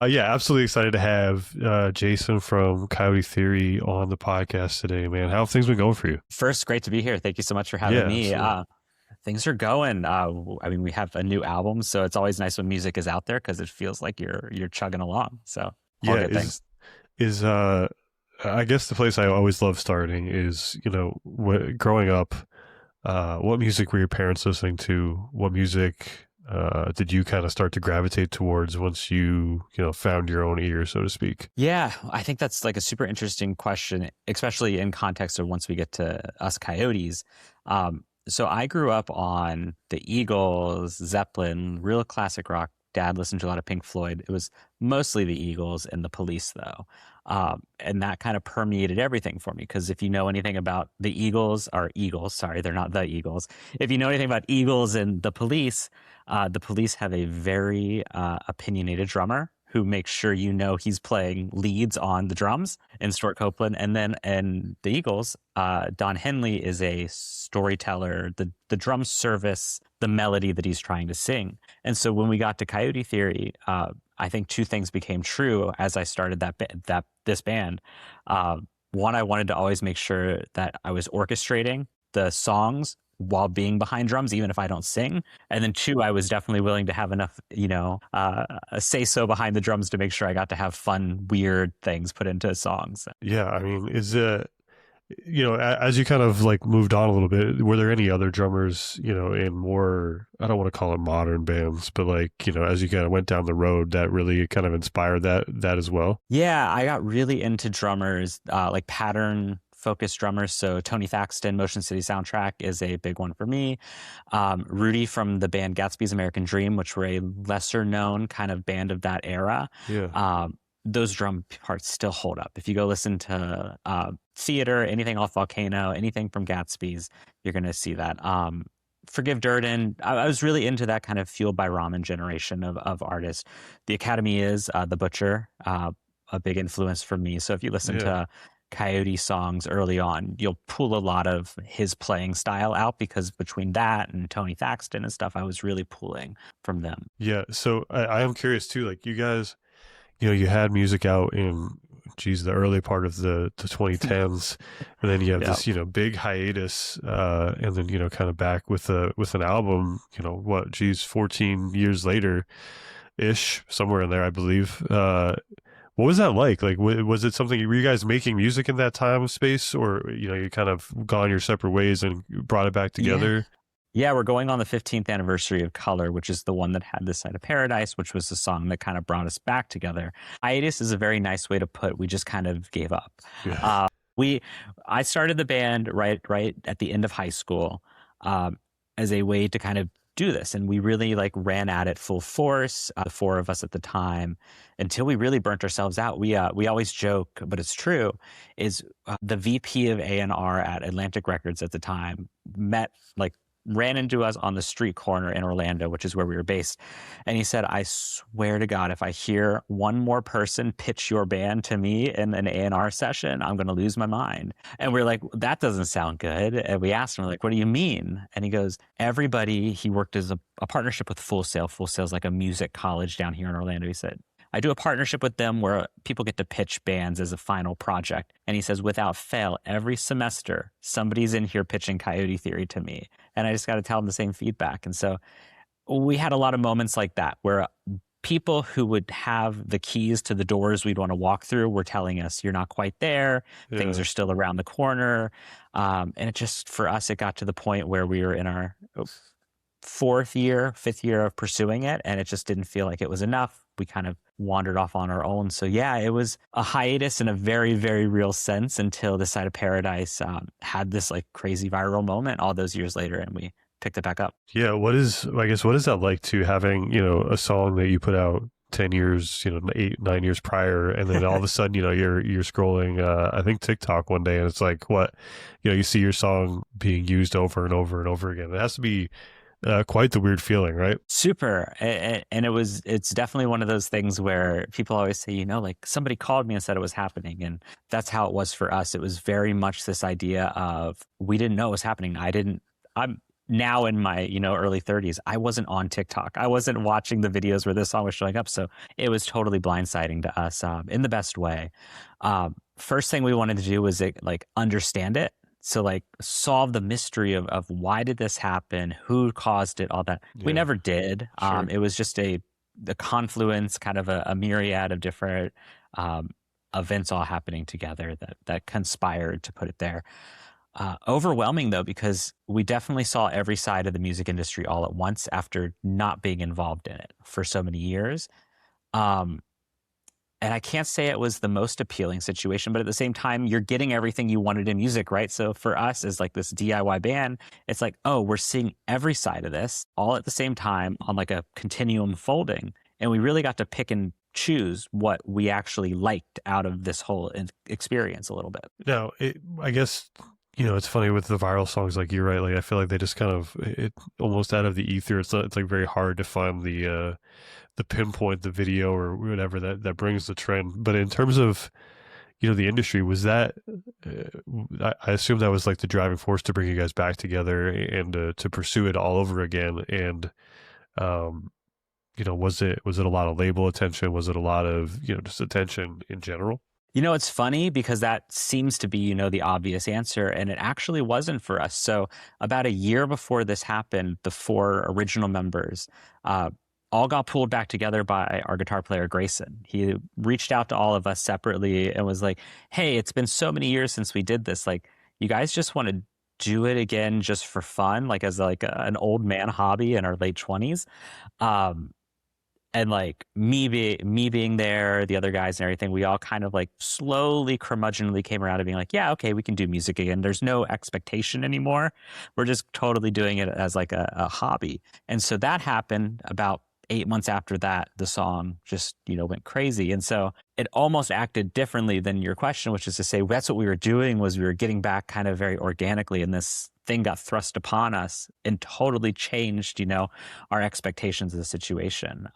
Yeah, absolutely excited to have Jayson from Coyote Theory on the podcast today, man. How have things been going for you? First, great to be here. Thank you so much for having Yeah, me. absolutely. Things are going. I mean, we have a new album, so it's always nice when music is out there because it feels like you're chugging along. So all Yeah, good things. is I guess the place I always love starting is, growing up, what music were your parents listening to? What music did you kind of start to gravitate towards once you found your own ear, so to speak? Yeah, I think that's like a super interesting question, especially in context of once we get to us coyotes. So I grew up on the Eagles, Zeppelin, real classic rock. Dad listened to a lot of Pink Floyd. It was mostly the Eagles and the Police, though. And that kind of permeated everything for me. Because if you know anything about the Eagles, or Eagles, sorry, they're not the Eagles. If you know anything about Eagles and the Police have a very opinionated drummer who makes sure you know he's playing leads on the drums in Stuart Copeland. And then in the Eagles, Don Henley is a storyteller, the drum service, the melody that he's trying to sing. And so when we got to Coyote Theory, I think two things became true as I started this band. One, I wanted to always make sure that I was orchestrating the songs while being behind drums, even if I don't sing. And then two, I was definitely willing to have enough, a say so behind the drums to make sure I got to have fun, weird things put into songs. Yeah, I mean, is it as you kind of like moved on a little bit, were there any other drummers, in more, I don't want to call it modern bands, but like, as you kind of went down the road that really kind of inspired that as well? Yeah, I got really into drummers, like pattern focused drummers. So Tony Thaxton, Motion City Soundtrack is a big one for me. Rudy from the band Gatsby's American Dream, which were a lesser known kind of band of that era. Yeah. Those drum parts still hold up. If you go listen to Theater, anything off Volcano, anything from Gatsby's, you're going to see that. Forgive Durden. I was really into that kind of fueled by ramen generation of artists. The Academy is The Butcher, a big influence for me. So if you listen Yeah. to Coyote songs early on, you'll pull a lot of his playing style out because between that and Tony Thaxton and stuff, I was really pulling from them. Yeah. So I am curious too, like you guys, you had music out in, geez, the early part of the 2010s, and then you have Yeah. this, big hiatus, and then, kind of back with an album, what, geez, 14 years later ish, somewhere in there, I believe. What was that like? Like, was it something, were you guys making music in that time space, or, you kind of gone your separate ways and brought it back Yeah. together? Yeah, we're going on the 15th anniversary of Color, which is the one that had This Side of Paradise, which was the song that kind of brought us back together. Hiatus is a very nice way to put we just kind of gave up. Yeah. Uh, we I started the band right at the end of high school as a way to kind of do this, and we really like ran at it full force. The four of us at the time, until we really burnt ourselves out. We always joke, but it's true. Is the VP of A&R at Atlantic Records at the time ran into us on the street corner in Orlando, which is where we were based. And he said, I swear to God, if I hear one more person pitch your band to me in an A&R session, I'm going to lose my mind. And we're like, that doesn't sound good. And we asked him, like, what do you mean? And he goes, he worked as a partnership with Full Sail. Full Sail's like a music college down here in Orlando. He said, I do a partnership with them where people get to pitch bands as a final project. And he says, without fail, every semester, somebody's in here pitching Coyote Theory to me. And I just got to tell them the same feedback. And so we had a lot of moments like that where people who would have the keys to the doors we'd want to walk through were telling us, you're not quite there. Things Yeah. are still around the corner. And it just, for us, it got to the point where we were in our fifth year of pursuing it, and it just didn't feel like it was enough. We kind of wandered off on our own. So yeah, it was a hiatus in a very, very real sense until This Side of Paradise had this like crazy viral moment all those years later, and we picked it back up. Yeah, I guess, what is that like to having, a song that you put out 10 years, 8, 9 years prior, and then all of a sudden, you're scrolling, I think TikTok one day, and it's like, what, you see your song being used over and over and over again. It has to be quite the weird feeling, right? Super. And it's definitely one of those things where people always say, like somebody called me and said it was happening. And that's how it was for us. It was very much this idea of we didn't know it was happening. now in my, early 30s, I wasn't on TikTok. I wasn't watching the videos where this song was showing up. So it was totally blindsiding to us, in the best way. First thing we wanted to do was like understand it. So like solve the mystery of why did this happen? Who caused it? All that. We Yeah, never did. sure. It was just the confluence, kind of a myriad of different events all happening together that conspired to put it there. Overwhelming though, because we definitely saw every side of the music industry all at once after not being involved in it for so many years. Um, and I can't say it was the most appealing situation, but at the same time, you're getting everything you wanted in music, right? So for us as like this DIY band, it's like, oh, we're seeing every side of this all at the same time on like a continuum folding. And we really got to pick and choose what we actually liked out of this whole experience a little bit. Now, I guess, it's funny with the viral songs, like you're right. Like I feel like they just kind of it almost out of the ether. It's like very hard to find the pinpoint, the video or whatever that brings the trend. But in terms of the industry, was that I assume that was like the driving force to bring you guys back together and to pursue it all over again. And um, was it a lot of label attention? Was it a lot of just attention in general? It's funny because that seems to be, the obvious answer, and it actually wasn't for us. So about a year before this happened, the four original members all got pulled back together by our guitar player, Grayson. He reached out to all of us separately and was like, hey, it's been so many years since we did this. Like, you guys just want to do it again just for fun, like as like an old man hobby in our late 20s. And like me being there, the other guys and everything, we all kind of like slowly curmudgeonly came around to being like, yeah, okay, we can do music again. There's no expectation anymore. We're just totally doing it as like a hobby. And so that happened about 8 months after that. The song just, went crazy. And so it almost acted differently than your question, which is to say that's what we were doing, was we were getting back kind of very organically, and this thing got thrust upon us and totally changed, our expectations of the situation.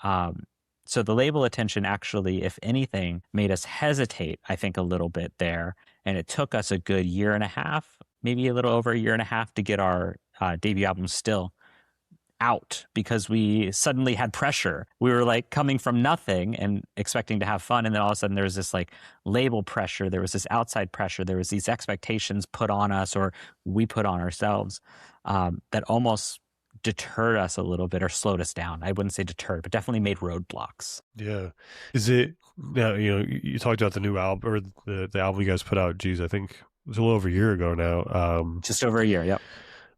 So the label attention actually, if anything, made us hesitate, I think, a little bit there. And it took us a good year and a half, maybe a little over a year and a half, to get our debut album Still out, because we suddenly had pressure. We were like coming from nothing and expecting to have fun, and then all of a sudden there was this like label pressure, there was this outside pressure, there was these expectations put on us, or we put on ourselves, that almost deterred us a little bit, or slowed us down. I wouldn't say deterred, but definitely made roadblocks. Yeah. Is it now, you talked about the new album, or the album you guys put out, geez, I think it was a little over a year ago now. Just over a year, yep.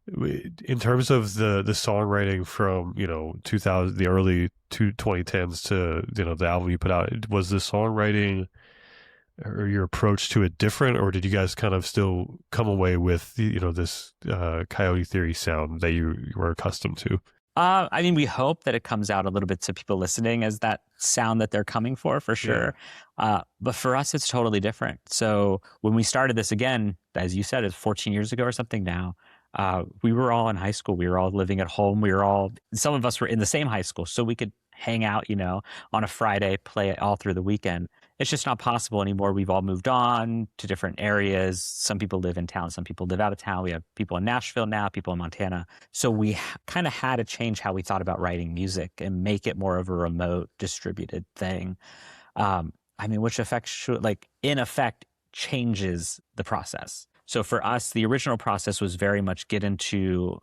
In terms of the songwriting from 2000, the early 2010s to the album you put out, was the songwriting or your approach to it different, or did you guys kind of still come away with this Coyote Theory sound that you were accustomed to? I mean, we hope that it comes out a little bit to people listening as that sound that they're coming for sure. Yeah. But for us, it's totally different. So when we started this again, as you said, it's 14 years ago or something now. We were all in high school. We were all living at home. Some of us were in the same high school, so we could hang out, on a Friday, play it all through the weekend. It's just not possible anymore. We've all moved on to different areas. Some people live in town. Some people live out of town. We have people in Nashville now, people in Montana. So we kind of had to change how we thought about writing music and make it more of a remote, distributed thing. Which in effect changes the process. So for us, the original process was very much get into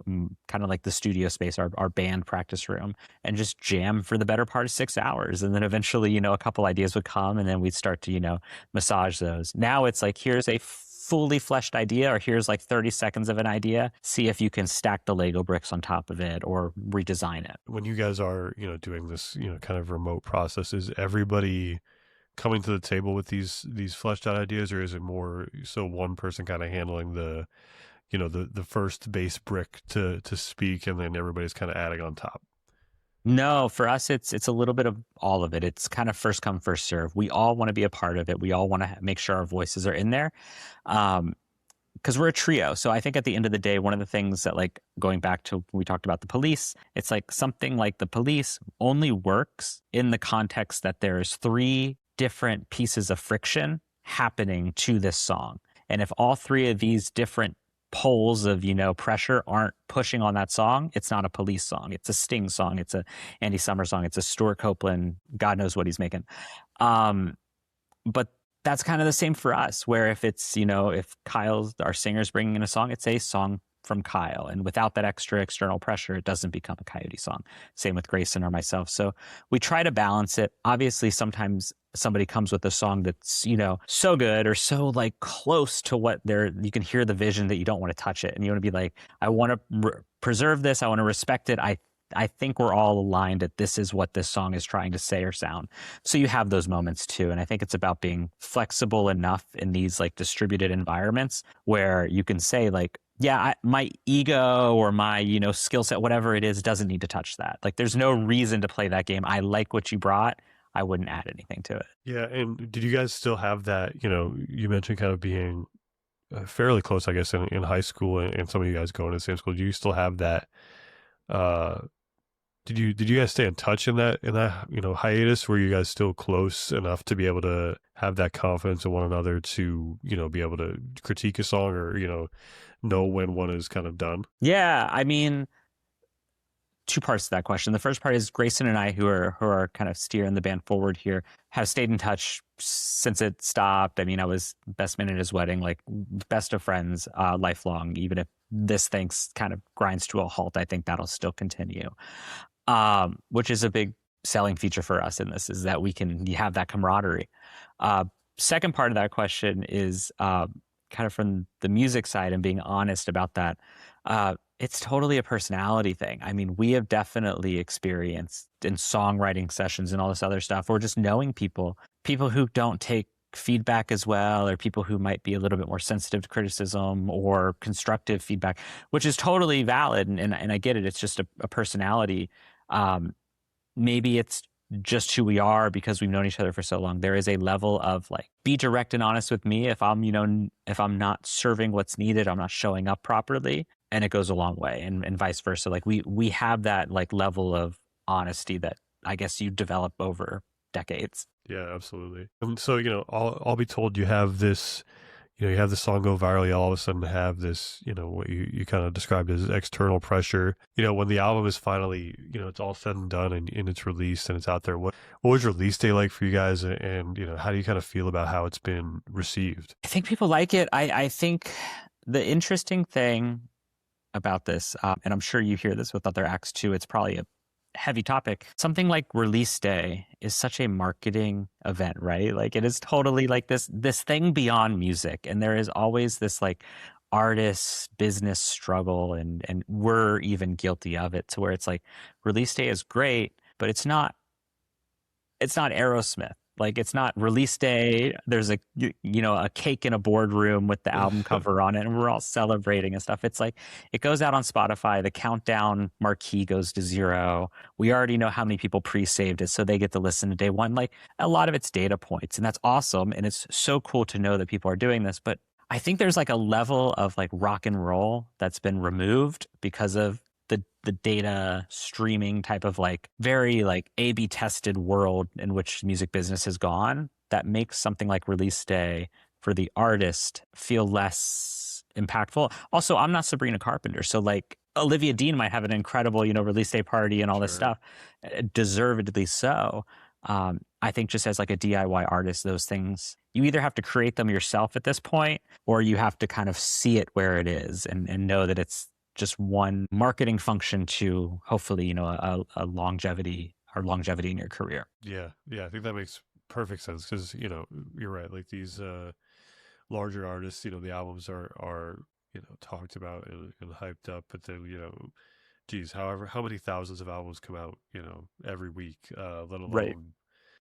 kind of like the studio space, our band practice room, and just jam for the better part of 6 hours. And then eventually, a couple ideas would come, and then we'd start to, massage those. Now it's like, here's a fully fleshed idea, or here's like 30 seconds of an idea. See if you can stack the Lego bricks on top of it or redesign it. When you guys are, doing this, kind of remote process, is everybody coming to the table with these fleshed out ideas, or is it more so one person kind of handling the first base brick to speak, and then everybody's kind of adding on top? No, for us, it's a little bit of all of it. It's kind of first come, first serve. We all want to be a part of it. We all want to make sure our voices are in there, because we're a trio. So I think at the end of the day, one of the things that, like, going back to when we talked about The Police, it's like something like The Police only works in the context that there's 3 different pieces of friction happening to this song. And if all 3 of these different poles of, pressure aren't pushing on that song, it's not a Police song. It's a Sting song. It's a Andy Summer song. It's a Stuart Copeland. God knows what he's making. But that's kind of the same for us, where if it's, if Kyle's, our singer's bringing in a song, it's a song from Kyle. And without that extra external pressure, it doesn't become a Coyote song. Same with Grayson or myself. So we try to balance it. Obviously, sometimes somebody comes with a song that's, so good or so like close to what you can hear the vision that you don't want to touch it. And you want to be like, I want to preserve this. I want to respect it. I think we're all aligned that this is what this song is trying to say or sound. So you have those moments too. And I think it's about being flexible enough in these like distributed environments where you can say like, yeah, my ego or my, skill set, whatever it is, doesn't need to touch that. Like there's no reason to play that game. I like what you brought. I wouldn't add anything to it. Yeah. And did you guys still have that, you mentioned kind of being fairly close, I guess, in high school and some of you guys going to the same school. Do you still have that, did you guys stay in touch in that hiatus? Were you guys still close enough to be able to have that confidence in one another to be able to critique a song or know when one is kind of done? Yeah, I mean, two parts to that question. The first part is Grayson and I, who are kind of steering the band forward here, have stayed in touch since it stopped. I mean, I was best man at his wedding, like best of friends, lifelong. Even if this thing kind of grinds to a halt, I think that'll still continue. Which is a big selling feature for us in this, is that you have that camaraderie. Second part of that question is kind of from the music side and being honest about that. It's totally a personality thing. I mean, we have definitely experienced in songwriting sessions and all this other stuff, or just knowing people who don't take feedback as well, or people who might be a little bit more sensitive to criticism or constructive feedback, which is totally valid. And I get it. It's just a personality. Maybe it's just who we are because we've known each other for so long. There is a level of like, be direct and honest with me. If I'm not serving what's needed, I'm not showing up properly, and it goes a long way, and vice versa. Like we have that like level of honesty that I guess you develop over decades. Yeah, absolutely. And so, I'll be told you have this, you have the song go viral, you all of a sudden have this, what you kind of described as external pressure. When the album is finally, it's all said and done and it's released and it's out there, what was release day like for you guys? And how do you kind of feel about how it's been received? I think people like it. I think the interesting thing about this, and I'm sure you hear this with other acts too, it's probably a heavy topic. Something like release day is such a marketing event, right? Like it is totally like this thing beyond music. And there is always this like artist business struggle, and we're even guilty of it, to where it's like release day is great, but it's not Aerosmith. Like it's not release day. There's a cake in a boardroom with the album cover on it, and we're all celebrating and stuff. It's like it goes out on Spotify. The countdown marquee goes to 0. We already know how many people pre-saved it, so they get to listen to day one. Like a lot of it's data points, and that's awesome. And it's so cool to know that people are doing this. But I think there's like a level of like rock and roll that's been removed because of the data streaming type of like very like A/B tested world in which music business has gone, that makes something like release day for the artist feel less impactful. Also, I'm not Sabrina Carpenter, so like Olivia Dean might have an incredible release day party and all this stuff, deservedly so. I think just as like a DIY artist, those things, you either have to create them yourself at this point, or you have to kind of see it where it is and know that it's just one marketing function to hopefully, a longevity in your career. Yeah. I think that makes perfect sense because, you're right. Like these larger artists, the albums are talked about and hyped up, but then, geez, how many thousands of albums come out, every week, let alone Right.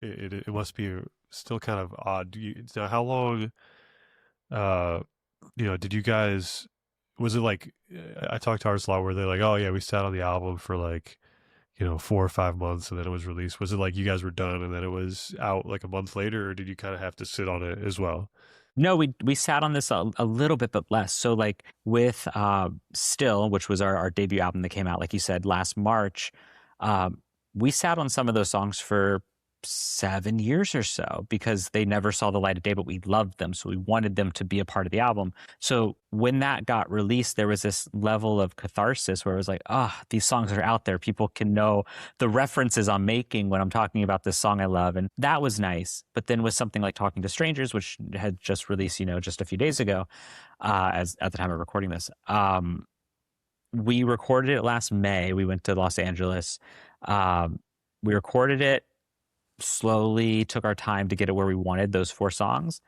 It must be still kind of odd. Now, how long, did you guys, was it like, I talked to artists a lot where they're like, oh yeah, we sat on the album for like, 4 or 5 months and then it was released. Was it like you guys were done and then it was out like a month later, or did you kind of have to sit on it as well? No, we sat on this a little bit, but less. So like with Still, which was our debut album that came out, like you said, last March, we sat on some of those songs for 7 years or so because they never saw the light of day, but we loved them. So we wanted them to be a part of the album. So when that got released, there was this level of catharsis where it was like, these songs are out there. People can know the references I'm making when I'm talking about this song I love. And that was nice. But then with something like Talking to Strangers, which had just released, just a few days ago, as at the time of recording this, we recorded it last May. We went to Los Angeles. We recorded it slowly, took our time to get it where we wanted, those 4 songs.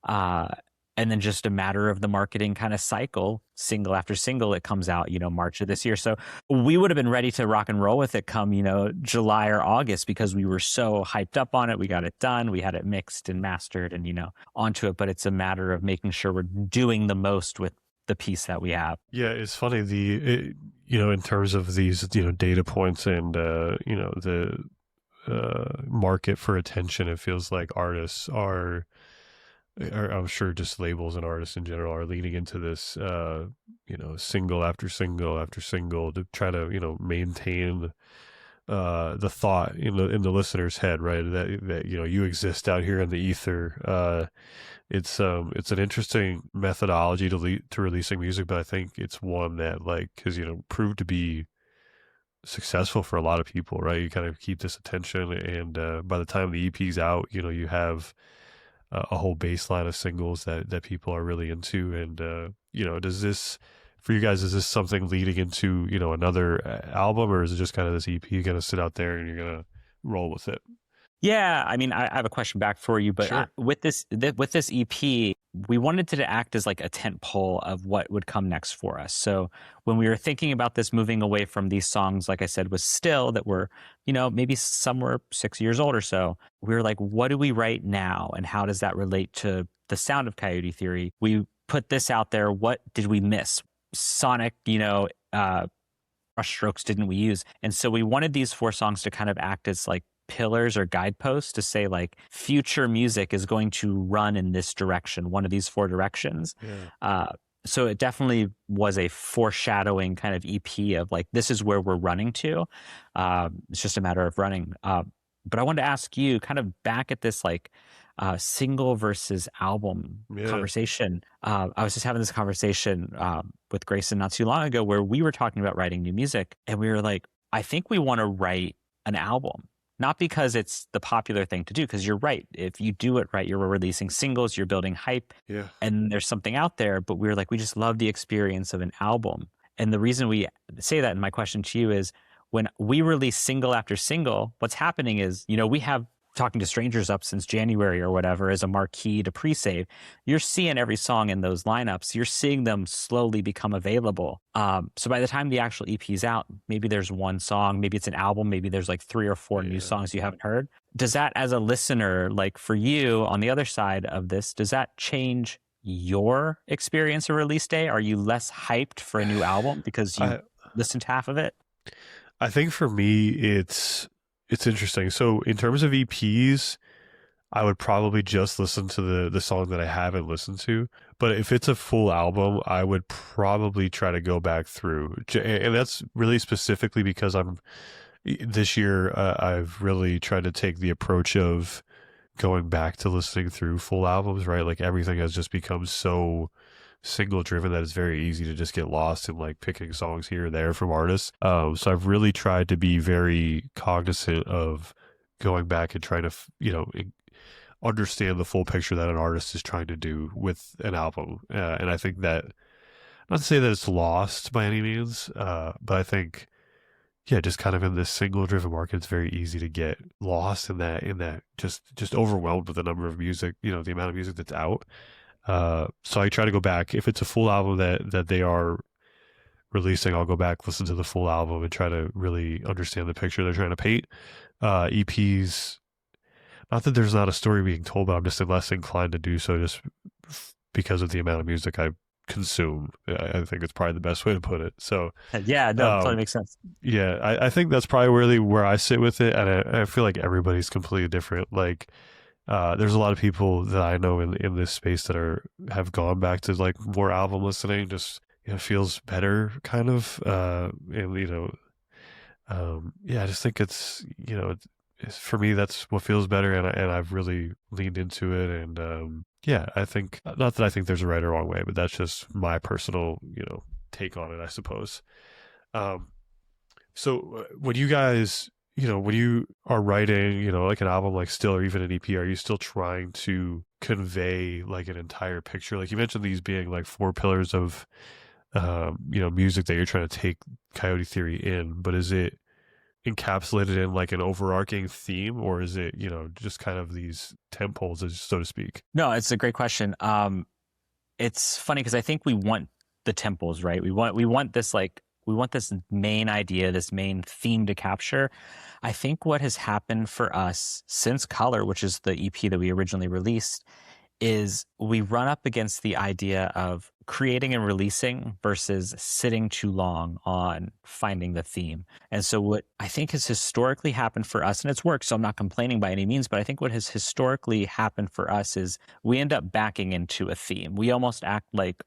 And then just a matter of the marketing kind of cycle, single after single, it comes out, March of this year. So we would have been ready to rock and roll with it come, July or August because we were so hyped up on it. We got it done. We had it mixed and mastered and, onto it. But it's a matter of making sure we're doing the most with the piece that we have. Yeah, it's funny. In terms of these, data points and, the market for attention, it feels like artists are, I'm sure just labels and artists in general are leaning into this, single after single after single to try to, maintain the thought in the listener's head, right? That you exist out here in the ether. It's an interesting methodology to releasing music, but I think it's one that has proved to be successful for a lot of people, right? You kind of keep this attention, and by the time the EP's out, you have a whole baseline of singles that people are really into, and does this for you guys? Is this something leading into another album, or is it just kind of this EP? You're gonna sit out there and you're gonna roll with it? Yeah, I mean, I have a question back for you, but Sure. with this EP, we wanted to act as like a tent pole of what would come next for us. So when we were thinking about this, moving away from these songs, like I said, was still that were, maybe somewhere 6 years old or so, we were like, what do we write now, and how does that relate to the sound of Coyote Theory? We put this out there. What did we miss? Sonic, brush strokes didn't we use? And so we wanted these 4 songs to kind of act as like pillars or guideposts to say like future music is going to run in this direction, one of these 4 directions. Yeah. So it definitely was a foreshadowing kind of EP of like, this is where we're running to. It's just a matter of running. But I wanted to ask you kind of back at this like single versus album conversation. I was just having this conversation with Grayson not too long ago where we were talking about writing new music, and we were like, I think we want to write an album. Not because it's the popular thing to do, because you're right. If you do it right, you're releasing singles, you're building hype, and there's something out there. But we were like, we just love the experience of an album. And the reason we say that, and my question to you is, when we release single after single, what's happening is, we have Talking to Strangers up since January or whatever as a marquee to pre-save. You're seeing every song in those lineups. You're seeing them slowly become available. So by the time the actual EP is out, maybe there's 1 song, maybe it's an album, maybe there's like 3 or 4 new songs you haven't heard. Does that, as a listener, like for you on the other side of this, does that change your experience of release day? Are you less hyped for a new album because you listened to half of it? I think for me, it's interesting. So in terms of EPs, I would probably just listen to the song that I haven't listened to. But if it's a full album, I would probably try to go back through. And that's really specifically because this year, I've really tried to take the approach of going back to listening through full albums, right? Like everything has just become so single driven that it's very easy to just get lost in like picking songs here and there from artists. So I've really tried to be very cognizant of going back and trying to, understand the full picture that an artist is trying to do with an album. And I think that, not to say that it's lost by any means, but I think, just kind of in this single driven market, it's very easy to get lost in that just overwhelmed with the number of music, the amount of music that's out. So I try to go back. If it's a full album that they are releasing, I'll go back, listen to the full album, and try to really understand the picture they're trying to paint. EPs, not that there's not a story being told, but I'm just less inclined to do so just because of the amount of music I consume. I think it's probably the best way to put it. So yeah, no, totally makes sense. Yeah, I think that's probably really where I sit with it, and I feel like everybody's completely different. Like, there's a lot of people that I know in this space that have gone back to like more album listening, just feels better kind of, and I just think it's for me, that's what feels better, and I've really leaned into it. And yeah, I think, not that I think there's a right or wrong way, but that's just my personal, take on it, I suppose. Um, so when you guys, when you are writing, like an album like Still or even an EP, are you still trying to convey like an entire picture? Like you mentioned these being like four pillars of, music that you're trying to take Coyote Theory in, but is it encapsulated in like an overarching theme, or is it, just kind of these tent poles, so to speak? No, it's a great question. It's funny because I think we want the temples, right? We want this like we want this main idea, this main theme to capture. I think what has happened for us since Color, which is the EP that we originally released, is we run up against the idea of creating and releasing versus sitting too long on finding the theme. And so what I think has historically happened for us, and it's worked, so I'm not complaining by any means, but I think what has historically happened for us is we end up backing into a theme. We almost act like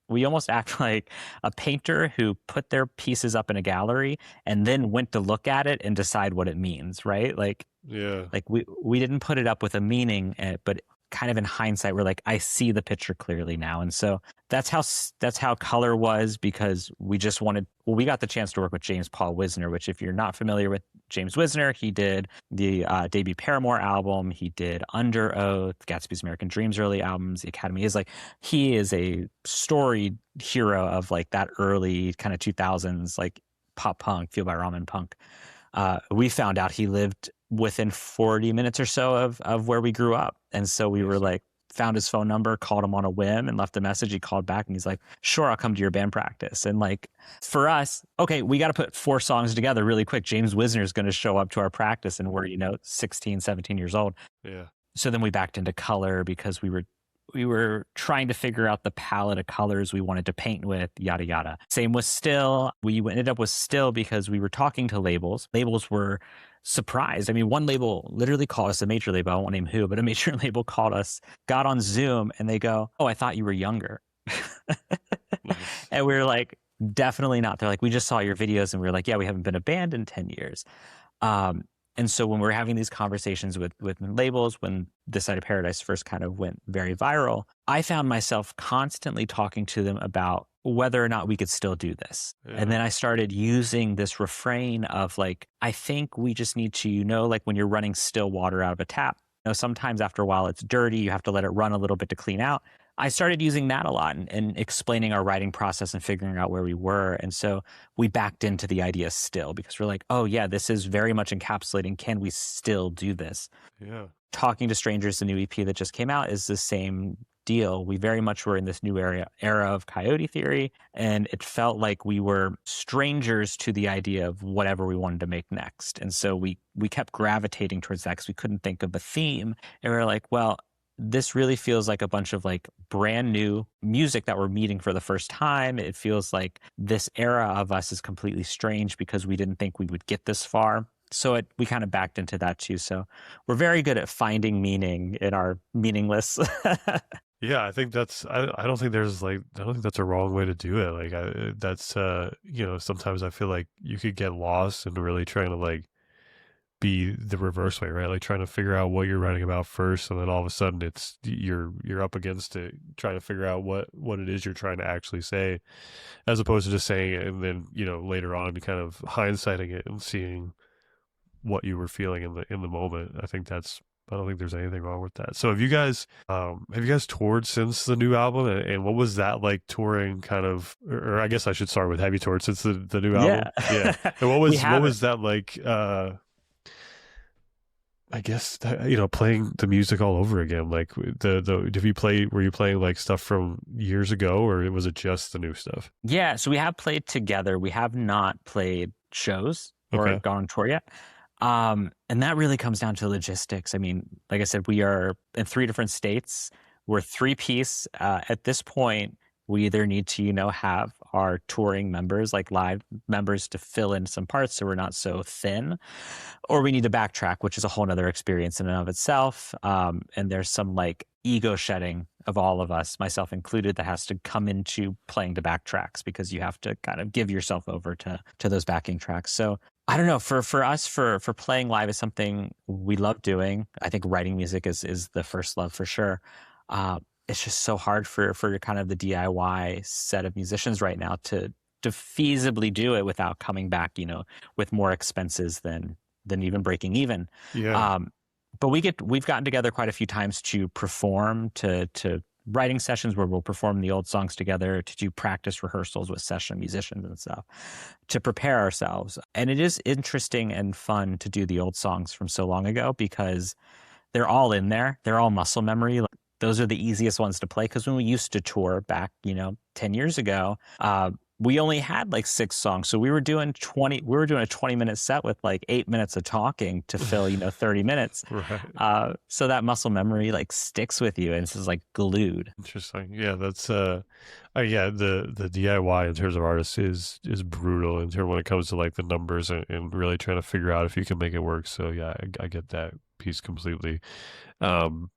a painter who put their pieces up in a gallery and then went to look at it and decide what it means, right? Yeah. Like we didn't put it up with a meaning, but kind of in hindsight, we're like, I see the picture clearly now. And so that's how Color was, because we got the chance to work with James Paul Wisner, which, if you're not familiar with James Wisner, he did the debut Paramore album. He did Under Oath, Gatsby's American Dreams early albums. The Academy he is a storied hero of like that early kind of 2000s, like pop punk, Feel by Ramen punk. We found out he lived within 40 minutes or so of where we grew up. And so we were like, found his phone number, called him on a whim and left a message. He called back and he's like, sure, I'll come to your band practice. And like, for us, okay, we got to put 4 songs together really quick. James Wisner is going to show up to our practice and we're, 16, 17 years old. Yeah. So then we backed into Color because we were trying to figure out the palette of colors we wanted to paint with, yada, yada. Same with Still. We ended up with Still because we were talking to labels. Labels were surprised. I mean, one label literally called us, a major label, I won't name who, but a major label called us, got on Zoom, and they go, oh, I thought you were younger. Nice. And we were like, definitely not. They're like, we just saw your videos. And we were like, yeah, we haven't been a band in 10 years. And so when we were having these conversations with labels, when This Side of Paradise first kind of went very viral, I found myself constantly talking to them about whether or not we could still do this. Yeah. And then I started using this refrain of like, I think we just need to, like when you're running still water out of a tap, sometimes after a while it's dirty, you have to let it run a little bit to clean out. I started using that a lot and explaining our writing process and figuring out where we were. And so we backed into the idea Still, because we're like, oh yeah, this is very much encapsulating. Can we still do this? Yeah. Talking to Strangers, the new EP that just came out, is the same deal. We very much were in this new era of Coyote Theory, and it felt like we were strangers to the idea of whatever we wanted to make next. And so we kept gravitating towards that because we couldn't think of a theme. And we were like, well, this really feels like a bunch of like brand new music that we're meeting for the first time. It feels like this era of us is completely strange because we didn't think we would get this far. So we kind of backed into that too. So we're very good at finding meaning in our meaningless. Yeah, I think I don't think that's a wrong way to do it. Like that's sometimes I feel like you could get lost in really trying to like be the reverse way, right? Like trying to figure out what you're writing about first, and then all of a sudden it's you're up against it, trying to figure out what it is you're trying to actually say, as opposed to just saying it and then later on kind of hindsighting it and seeing what you were feeling in the moment. I don't think there's anything wrong with that. So have you guys toured since the new album, and what was that like touring kind of, or I guess I should start with, have you toured since the new album? Yeah. And what was that like, I guess playing the music all over again? Like were you playing like stuff from years ago, or was it just the new stuff? Yeah, so we have played together. We have not played shows or gone on tour yet. And that really comes down to logistics. I mean, like I said, we are in 3 different states. We're 3-piece. At this point, we either need to, have our touring members, like live members, to fill in some parts so we're not so thin, or we need to backtrack, which is a whole nother experience in and of itself. And there's some like ego shedding of all of us, myself included, that has to come into playing to backtracks, because you have to kind of give yourself over to those backing tracks. So I don't know. For us, for playing live is something we love doing. I think writing music is the first love for sure. Uh, it's just so hard for kind of the DIY set of musicians right now to feasibly do it without coming back, with more expenses than even breaking even. Yeah. Um, but we've gotten together quite a few times to perform, to writing sessions where we'll perform the old songs together, to do practice rehearsals with session musicians and stuff, to prepare ourselves. And it is interesting and fun to do the old songs from so long ago because they're all in there. They're all muscle memory. Like, those are the easiest ones to play because when we used to tour back, 10 years ago, we only had like 6 songs. So we were doing a 20-minute set with like 8 minutes of talking to fill, 30 minutes. Right. So that muscle memory like sticks with you and it's just like glued. Interesting. Yeah, that's yeah, the DIY in terms of artists is brutal in terms when it comes to like the numbers and really trying to figure out if you can make it work. So yeah, I get that piece completely. Um,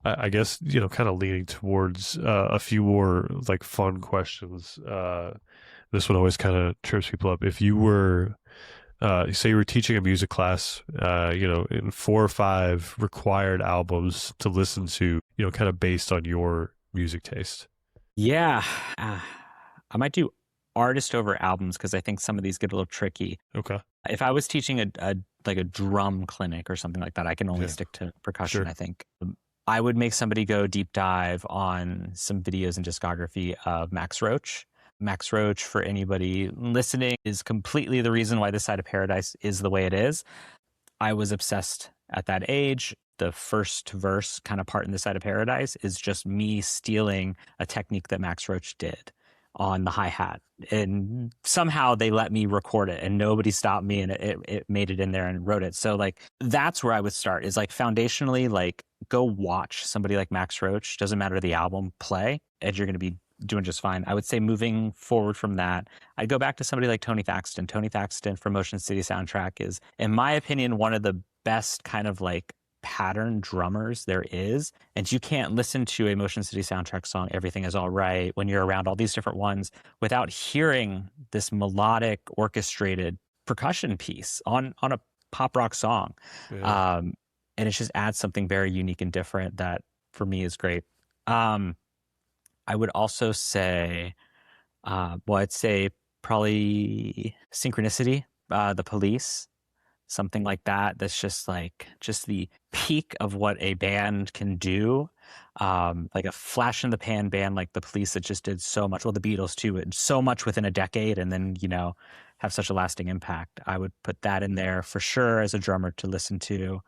I guess kind of leaning towards a few more like fun questions. This one always kind of trips people up. If you were say you were teaching a music class, in 4 or 5 required albums to listen to, kind of based on your music taste. Yeah. I might do artist over albums because I think some of these get a little tricky. Okay. If I was teaching a like a drum clinic or something like that, I can only Yeah. stick to percussion, Sure. I think. I would make somebody go deep dive on some videos and discography of Max Roach. Max Roach, for anybody listening, is completely the reason why This Side of Paradise is the way it is. I was obsessed at that age. The first verse kind of part in This Side of Paradise is just me stealing a technique that Max Roach did on the hi-hat. And somehow they let me record it and nobody stopped me and it made it in there and wrote it. So like that's where I would start is like foundationally, like go watch somebody like Max Roach, doesn't matter the album, play, and you're going to be doing just fine. I would say moving forward from that, I'd go back to somebody like Tony Thaxton. Tony Thaxton from Motion City Soundtrack is, in my opinion, one of the best kind of like pattern drummers there is. And you can't listen to a Motion City Soundtrack song, Everything Is All Right, when you're around all these different ones without hearing this melodic orchestrated percussion piece on a pop rock song. Yeah. And it just adds something very unique and different that for me is great. I would also say, I'd say probably Synchronicity, The Police, something like that. That's just like just the peak of what a band can do. Like a flash in the pan band like The Police that just did so much. Well, the Beatles too, so much within a decade, and then have such a lasting impact. I would put that in there for sure as a drummer to listen to.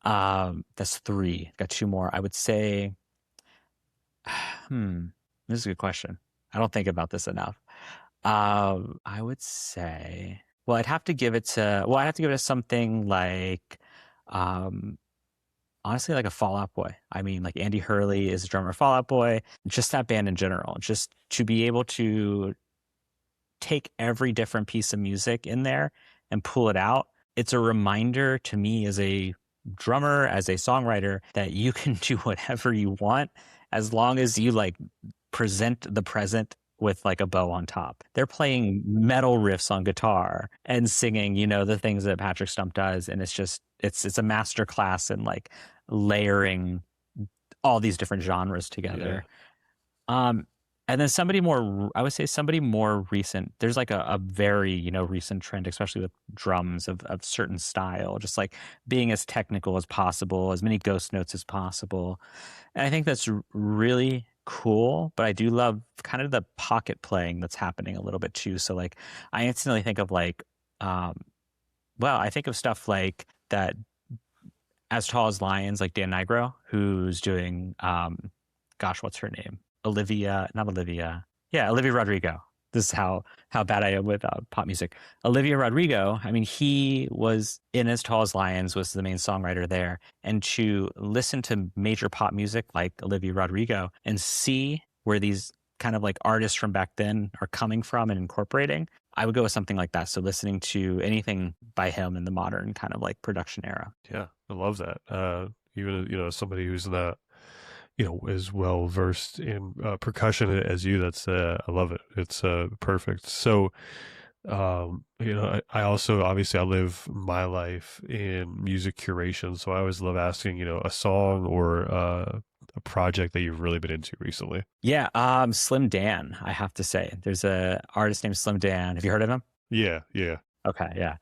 That's 3. Got 2 more. I would say. This is a good question. I don't think about this enough. I would say, I'd have to give it to something like, honestly, like a Fall Out Boy. I mean, like Andy Hurley is a drummer of Fall Out Boy, just that band in general, just to be able to take every different piece of music in there and pull it out. It's a reminder to me as a drummer, as a songwriter, that you can do whatever you want as long as you like present the present with like a bow on top. They're playing metal riffs on guitar and singing, the things that Patrick Stump does. And it's just, it's a master class in like layering all these different genres together. Yeah. And then I would say somebody more recent. There's like a very, recent trend, especially with drums of certain style, just like being as technical as possible, as many ghost notes as possible. And I think that's really cool, but I do love kind of the pocket playing that's happening a little bit too. So like I instantly think of like, I think of stuff like that As Tall as Lions, like Dan Nigro, who's doing, what's her name? Olivia Rodrigo. This is how bad I am with pop music. Olivia Rodrigo, I mean, he was in As Tall as Lions, was the main songwriter there. And to listen to major pop music like Olivia Rodrigo and see where these kind of like artists from back then are coming from and incorporating, I would go with something like that. So listening to anything by him in the modern kind of like production era. Yeah, I love that. Even, somebody who's not, as well versed in percussion as you, that's I love it. It's perfect. So I also obviously I live my life in music curation, so I always love asking, a song or a project that you've really been into recently. Yeah, Slim Dan, I have to say. There's a artist named Slim Dan. Have you heard of him? Yeah, yeah, Okay, yeah.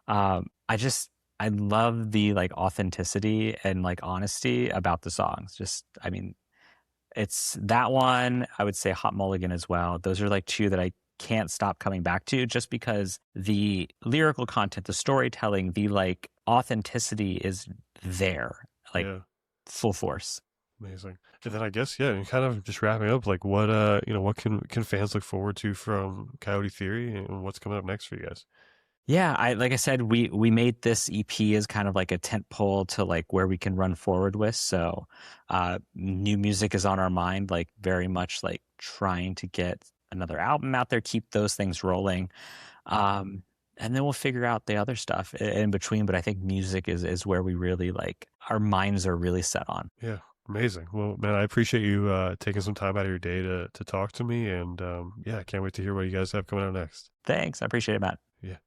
I just I love the like authenticity and like honesty about the songs. Just I mean, it's that one, I would say Hot Mulligan as well. Those are like two that I can't stop coming back to just because the lyrical content, the storytelling, the like authenticity is there, like yeah. full force. Amazing. And then I guess, yeah, and kind of just wrapping up, like what what can fans look forward to from Coyote Theory and what's coming up next for you guys? Yeah, I like I said, we made this EP as kind of like a tent pole to like where we can run forward with. So new music is on our mind, like very much like trying to get another album out there, keep those things rolling. And then we'll figure out the other stuff in between. But I think music is where we really like our minds are really set on. Yeah, amazing. Well, man, I appreciate you taking some time out of your day to talk to me, and yeah, I can't wait to hear what you guys have coming out next. Thanks. I appreciate it, Matt. Yeah.